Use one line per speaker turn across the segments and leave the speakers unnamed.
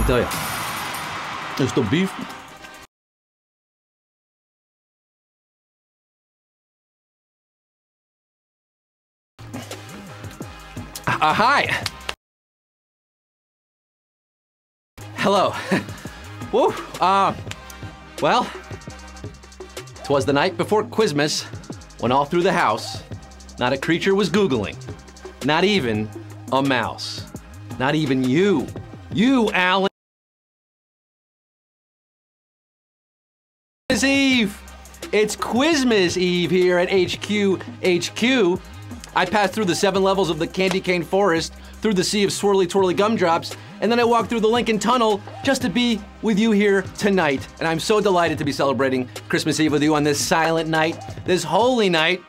I tell you, it's the beef. Hi. Hello. Woo. Well, 'twas the night before Quizmas, when all through the house, not a creature was Googling. Not even a mouse. Not even you. You, Alan. Eve. It's Quizmas Eve here at HQ. I passed through the 7 levels of the candy cane forest, through the sea of swirly twirly gumdrops, and then I walked through the Lincoln Tunnel just to be with you here tonight. And I'm so delighted to be celebrating Christmas Eve with you on this silent night, this holy night.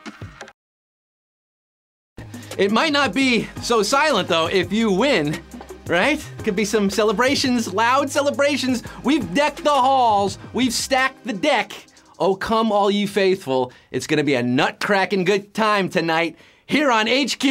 It might not be so silent though if you win, right? Could be some celebrations, loud celebrations. We've decked the halls, we've stacked the deck. Oh, come all ye faithful. It's gonna be a nut-cracking good time tonight here on HQ,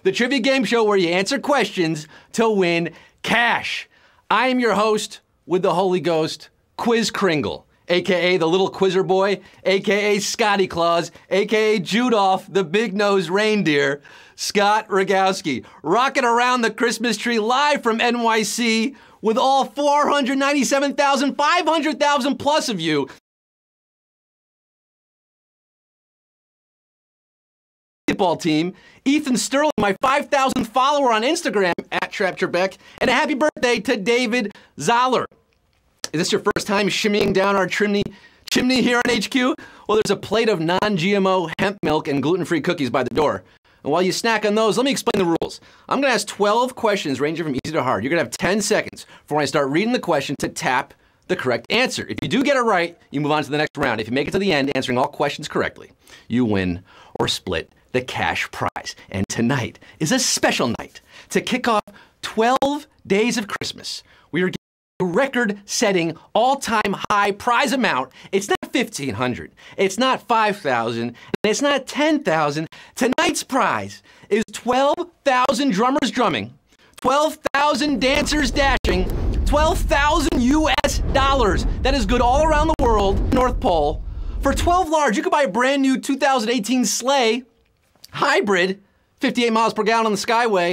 the trivia game show where you answer questions to win cash. I am your host with the Holy Ghost, Quiz Kringle, AKA the little quizzer boy, AKA Scotty Claus, AKA Judolph, the big-nosed reindeer, Scott Rogowski, rocking around the Christmas tree live from NYC with all 497,500,000 plus of you. Basketball team, Ethan Sterling, my 5,000th follower on Instagram, at Trapturbeck, and a happy birthday to David Zoller. Is this your first time shimmying down our chimney here on HQ? Well, there's a plate of non-GMO hemp milk and gluten-free cookies by the door. And while you snack on those, let me explain the rules. I'm gonna ask 12 questions ranging from easy to hard. You're gonna have 10 seconds for when I start reading the question to tap the correct answer. If you do get it right, you move on to the next round. If you make it to the end answering all questions correctly, you win or split the cash prize. And tonight is a special night to kick off 12 days of Christmas. We are giving a record-setting, all-time high prize amount. It's not $1,500, it's not $5,000, and it's not $10,000. Tonight's prize is 12,000 drummers drumming, 12,000 dancers dashing, 12,000 US dollars. That is good all around the world, North Pole. For 12 large, you could buy a brand new 2018 sleigh, hybrid, 58 miles per gallon on the Skyway.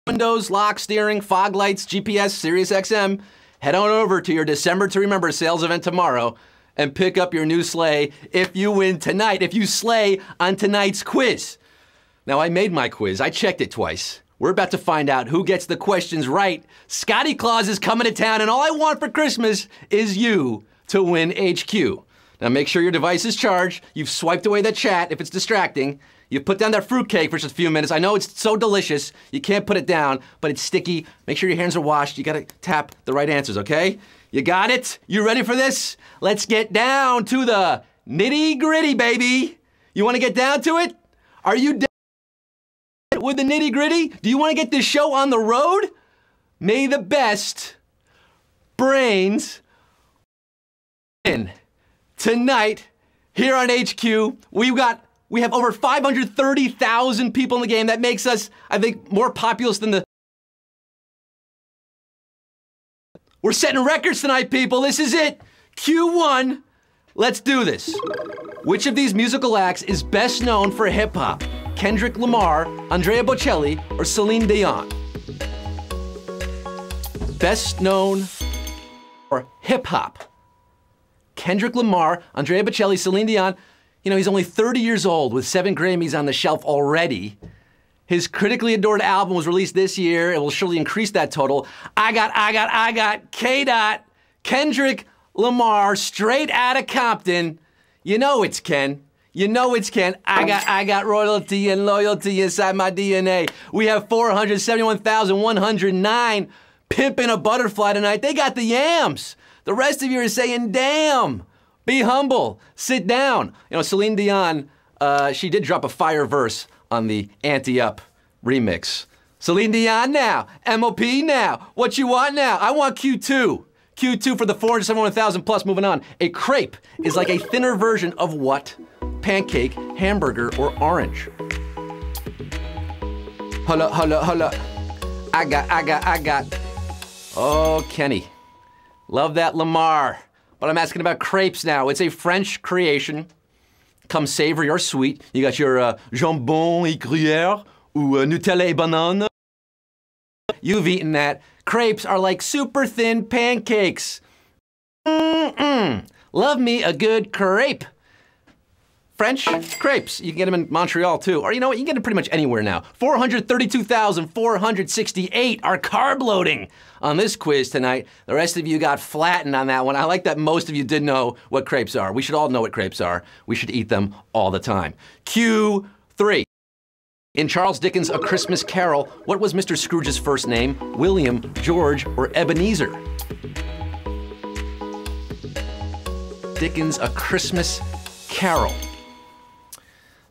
Windows, lock, steering, fog lights, GPS, Sirius XM. Head on over to your December to Remember sales event tomorrow and pick up your new sleigh if you win tonight, if you slay on tonight's quiz. Now, I made my quiz. I checked it twice. We're about to find out who gets the questions right. Scotty Claus is coming to town, and all I want for Christmas is you to win HQ. Now, make sure your device is charged. You've swiped away the chat if it's distracting. You put down that fruitcake for just a few minutes. I know it's so delicious, you can't put it down, but it's sticky. Make sure your hands are washed. You gotta tap the right answers, okay? You got it? You ready for this? Let's get down to the nitty-gritty, baby. You wanna get down to it? Are you down with the nitty-gritty? Do you wanna get this show on the road? May the best brains win. Tonight, here on HQ, we have over 530,000 people in the game. That makes us, I think, more populous than the... We're setting records tonight, people. This is it. Q1. Let's do this. Which of these musical acts is best known for hip-hop? Kendrick Lamar, Andrea Bocelli, or Celine Dion? Best known for hip-hop. Kendrick Lamar, Andrea Bocelli, Celine Dion. You know, he's only 30 years old with 7 Grammys on the shelf already. His critically adored album was released this year. It will surely increase that total. I got K. Kendrick Lamar, straight out of Compton. You know it's Ken. You know it's Ken. I got royalty and loyalty inside my DNA. We have 471,109 pimping a butterfly tonight. They got the yams. The rest of you are saying, damn. Be humble, sit down. You know, Celine Dion, she did drop a fire verse on the Ante Up remix. Celine Dion now, MOP now, what you want now? I want Q2. Q2 for the 471,000 plus, moving on. A crepe is like a thinner version of what? Pancake, hamburger, or orange? Hold up. I got Oh, Kenny. Love that Lamar. But I'm asking about crepes now. It's a French creation. Come savory or sweet. You got your jambon et gruyère ou Nutella et banane. You've eaten that. Crepes are like super thin pancakes. Love me a good crepe. French crepes. You can get them in Montreal too. Or you know what? You can get them pretty much anywhere now. 432,468 are carb loading on this quiz tonight. The rest of you got flattened on that one. I like that most of you did know what crepes are. We should all know what crepes are. We should eat them all the time. Q3. In Charles Dickens' A Christmas Carol, what was Mr. Scrooge's first name? William, George, or Ebenezer? Dickens' A Christmas Carol.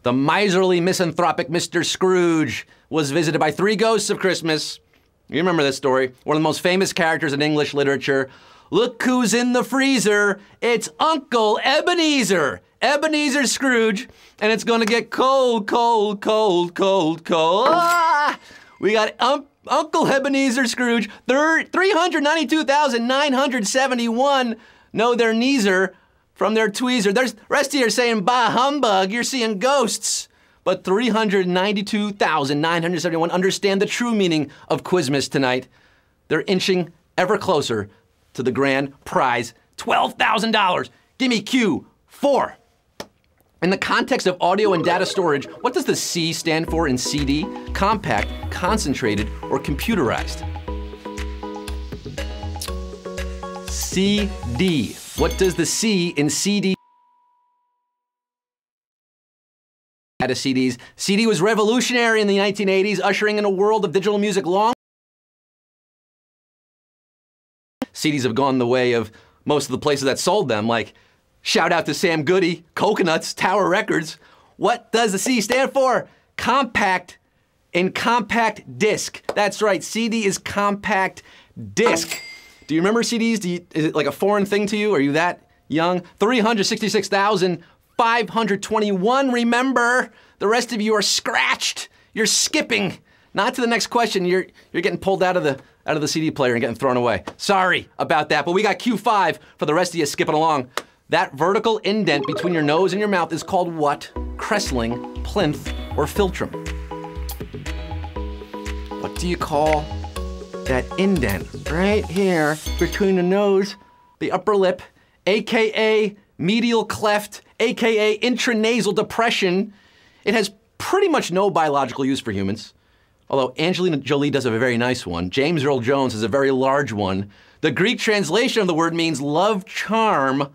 The miserly, misanthropic Mr. Scrooge was visited by three ghosts of Christmas. You remember this story. One of the most famous characters in English literature. Look who's in the freezer. It's Uncle Ebenezer. Ebenezer Scrooge. And it's gonna get cold, cold, cold, cold, cold. Ah! We got Uncle Ebenezer Scrooge. 392,971 know their kneezer from their tweezer. The rest of you are saying, bah humbug, you're seeing ghosts. But 392,971 understand the true meaning of Quizmas tonight. They're inching ever closer to the grand prize, $12,000. Give me Q4. In the context of audio and data storage, what does the C stand for in CD? Compact, concentrated, or computerized? CD. What does the C in CD? Data CDs. CD was revolutionary in the 1980s, ushering in a world of digital music long. CDs have gone the way of most of the places that sold them, like shout out to Sam Goody, Coconuts, Tower Records. What does the C stand for? Compact and compact disc. That's right, CD is compact disc. Do you remember CDs? Is it like a foreign thing to you? Are you that young? 366,521 remember. The rest of you are scratched. You're skipping. Not to the next question. You're getting pulled out of the CD player and getting thrown away. Sorry about that, but we got Q5 for the rest of you skipping along. That vertical indent between your nose and your mouth is called what? Crestling, plinth, or philtrum? What do you call that indent right here between the nose, the upper lip, AKA medial cleft, AKA intranasal depression? It has pretty much no biological use for humans, although Angelina Jolie does have a very nice one. James Earl Jones has a very large one. The Greek translation of the word means love charm.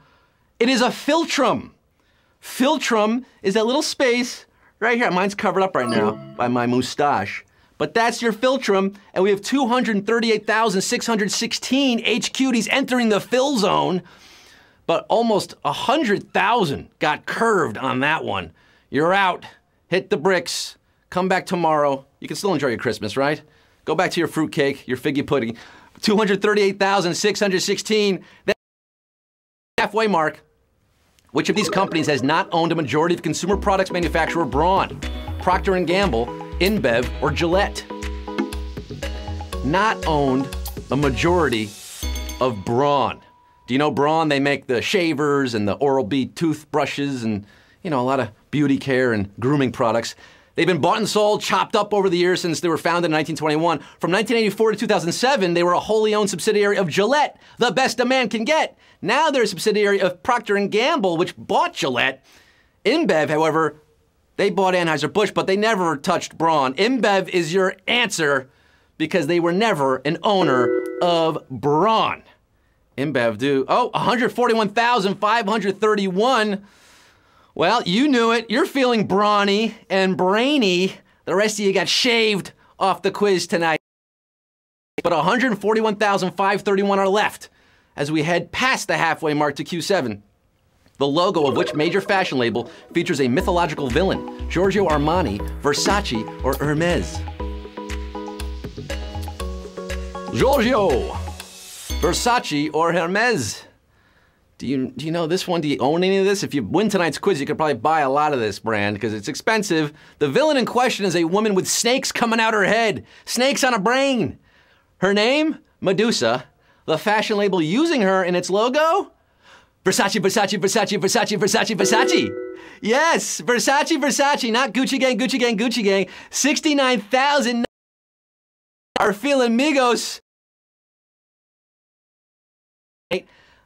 It is a philtrum. Philtrum is that little space right here. Mine's covered up right now by my mustache. But that's your philtrum, and we have 238,616 HQTs entering the fill zone, but almost 100,000 got curved on that one. You're out. Hit the bricks. Come back tomorrow. You can still enjoy your Christmas, right? Go back to your fruitcake, your figgy pudding. 238,616. That halfway mark. Which of these companies has not owned a majority of consumer products manufacturer Braun, Procter & Gamble, InBev, or Gillette? Not owned a majority of Braun. Do you know Braun? They make the shavers and the Oral-B toothbrushes and, you know, a lot of beauty care and grooming products. They've been bought and sold, chopped up over the years since they were founded in 1921. From 1984 to 2007, they were a wholly owned subsidiary of Gillette, the best a man can get. Now they're a subsidiary of Procter & Gamble, which bought Gillette. InBev, however, they bought Anheuser-Busch, but they never touched Braun. InBev is your answer because they were never an owner of Braun. InBev do, 141,531. Well, you knew it. You're feeling brawny and brainy. The rest of you got shaved off the quiz tonight. But 141,531 are left as we head past the halfway mark to Q7. The logo of which major fashion label features a mythological villain? Giorgio Armani, Versace, or Hermes? Giorgio, Versace, or Hermes? Do you know this one? Do you own any of this? If you win tonight's quiz, you could probably buy a lot of this brand because it's expensive. The villain in question is a woman with snakes coming out her head. Snakes on a brain. Her name? Medusa, the fashion label using her in its logo? Versace, Versace, Versace, Versace, Versace, Versace. Yes, Versace, Versace, not Gucci Gang, Gucci Gang, Gucci Gang. 69,000 are feeling Migos.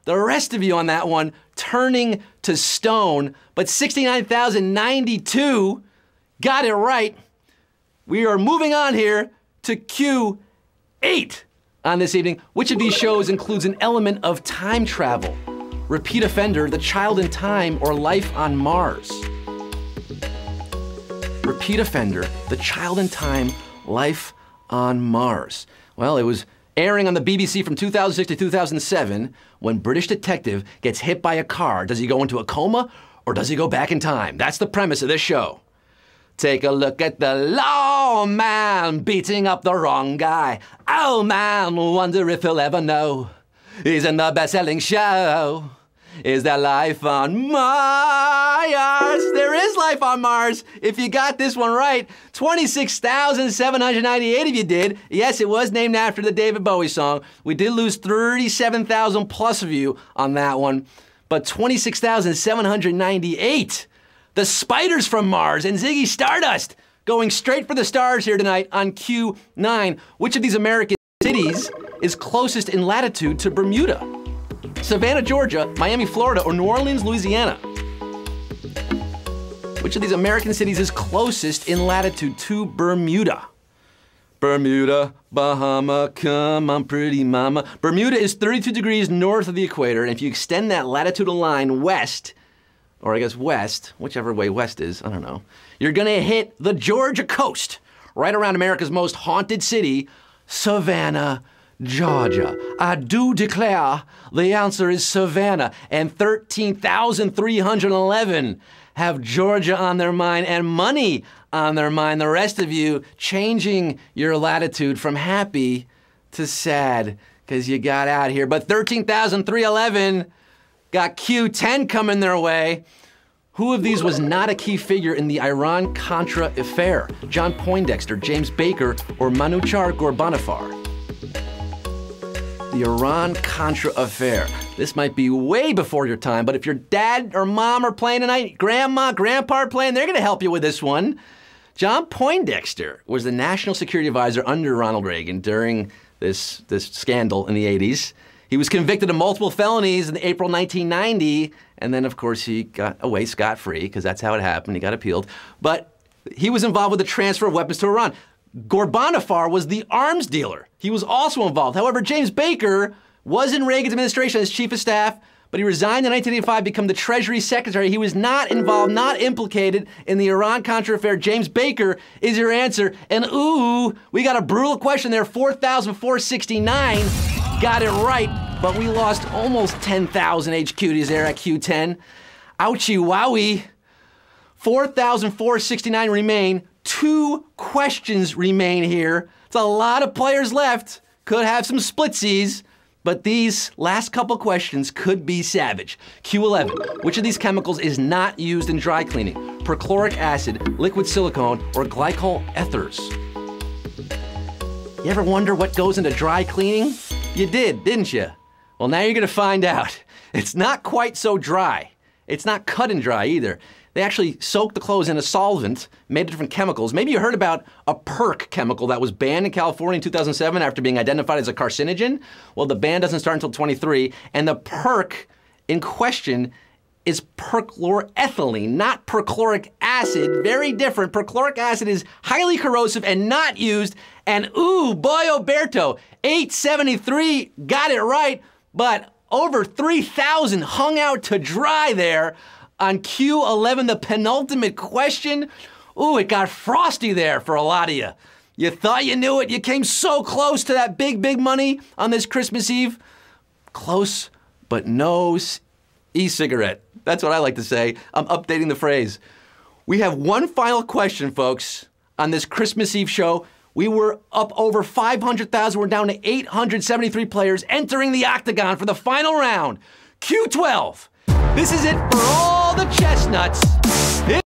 The rest of you on that one turning to stone, but 69,092 got it right. We are moving on here to Q8 on this evening. Which of these shows includes an element of time travel? Repeat offender, The Child in Time, or Life on Mars? Repeat offender, The Child in Time, Life on Mars. Well, it was airing on the BBC from 2006 to 2007. When British detective gets hit by a car, does he go into a coma or does he go back in time? That's the premise of this show. Take a look at the lawman beating up the wrong guy. Oh man, wonder if he'll ever know. He's in the best-selling show. Is there life on Mars? There is life on Mars. If you got this one right, 26,798 of you did. Yes, it was named after the David Bowie song. We did lose 37,000 plus of you on that one, but 26,798. The Spiders from Mars and Ziggy Stardust going straight for the stars here tonight on Q9. Which of these American cities is closest in latitude to Bermuda? Savannah, Georgia, Miami, Florida, or New Orleans, Louisiana? Which of these American cities is closest in latitude to Bermuda? Bermuda, Bahama, come on, pretty mama. Bermuda is 32 degrees north of the equator, and if you extend that latitudinal line west, or I guess west, whichever way west is, I don't know, you're gonna hit the Georgia coast, right around America's most haunted city, Savannah, Georgia. I do declare the answer is Savannah, and 13,311 have Georgia on their mind and money on their mind. The rest of you changing your latitude from happy to sad because you got out here. But 13,311 got Q10 coming their way. Who of these was not a key figure in the Iran-Contra affair? John Poindexter, James Baker, or Manuchar Ghorbanifar? The Iran-Contra affair. This might be way before your time, but if your dad or mom are playing tonight, grandma, grandpa are playing, they're gonna help you with this one. John Poindexter was the national security advisor under Ronald Reagan during this scandal in the 80s. He was convicted of multiple felonies in April 1990, and then of course he got away scot-free, because that's how it happened, he got appealed. But he was involved with the transfer of weapons to Iran. Ghorbanifar was the arms dealer. He was also involved. However, James Baker was in Reagan's administration as chief of staff, but he resigned in 1985 to become the Treasury Secretary. He was not involved, not implicated in the Iran-Contra affair. James Baker is your answer. And ooh, we got a brutal question there, 4,469. Got it right, but we lost almost 10,000 HQs there at Q10. Ouchie wowie. 4,469 remain. 2 questions remain here. It's a lot of players left. Could have some splitsies, but these last couple questions could be savage. Q11, which of these chemicals is not used in dry cleaning? Perchloric acid, liquid silicone, or glycol ethers? You ever wonder what goes into dry cleaning? You did, didn't you? Well, now you're gonna find out. It's not quite so dry. It's not cut and dry either. They actually soaked the clothes in a solvent, made of different chemicals. Maybe you heard about a perc chemical that was banned in California in 2007 after being identified as a carcinogen. Well, the ban doesn't start until 23, and the perc in question is perchloroethylene, not perchloric acid. Very different. Perchloric acid is highly corrosive and not used. And ooh, boy Oberto, 873 got it right, but over 3,000 hung out to dry there. On Q11, the penultimate question, ooh, it got frosty there for a lot of you. You thought you knew it. You came so close to that big, big money on this Christmas Eve. Close, but no e-cigarette. That's what I like to say. I'm updating the phrase. We have one final question, folks, on this Christmas Eve show. We were up over 500,000. We're down to 873 players entering the octagon for the final round. Q12. This is it for all the chestnuts. It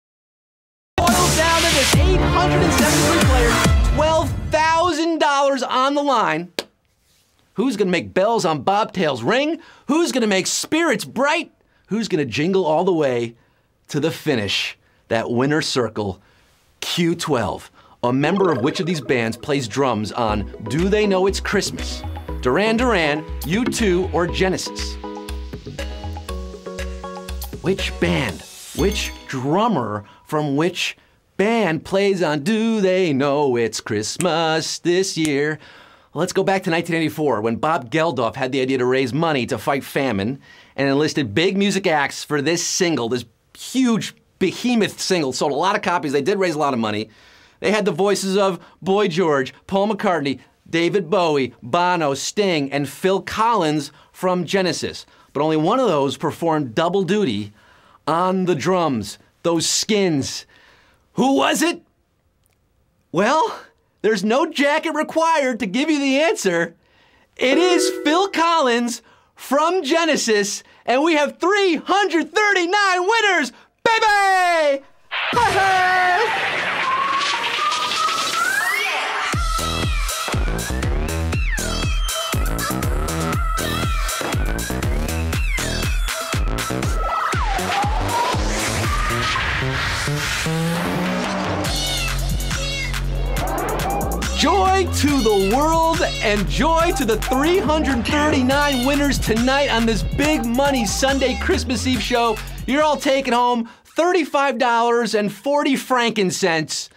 boils down to this 873 players, $12,000 on the line. Who's gonna make bells on bobtails ring? Who's gonna make spirits bright? Who's gonna jingle all the way to the finish? That winner circle, Q12. A member of which of these bands plays drums on Do They Know It's Christmas? Duran Duran, U2, or Genesis? Which band, which drummer from which band plays on Do They Know It's Christmas this year? Let's go back to 1984 when Bob Geldof had the idea to raise money to fight famine and enlisted big music acts for this single, this huge behemoth single. Sold a lot of copies. They did raise a lot of money. They had the voices of Boy George, Paul McCartney, David Bowie, Bono, Sting, and Phil Collins from Genesis. But only one of those performed double duty on the drums, those skins. Who was it? Well, there's no jacket required to give you the answer. It is Phil Collins from Genesis, and we have 339 winners, baby! Joy to the world and joy to the 339 winners tonight on this Big Money Sunday Christmas Eve show. You're all taking home $35.40 frankincense.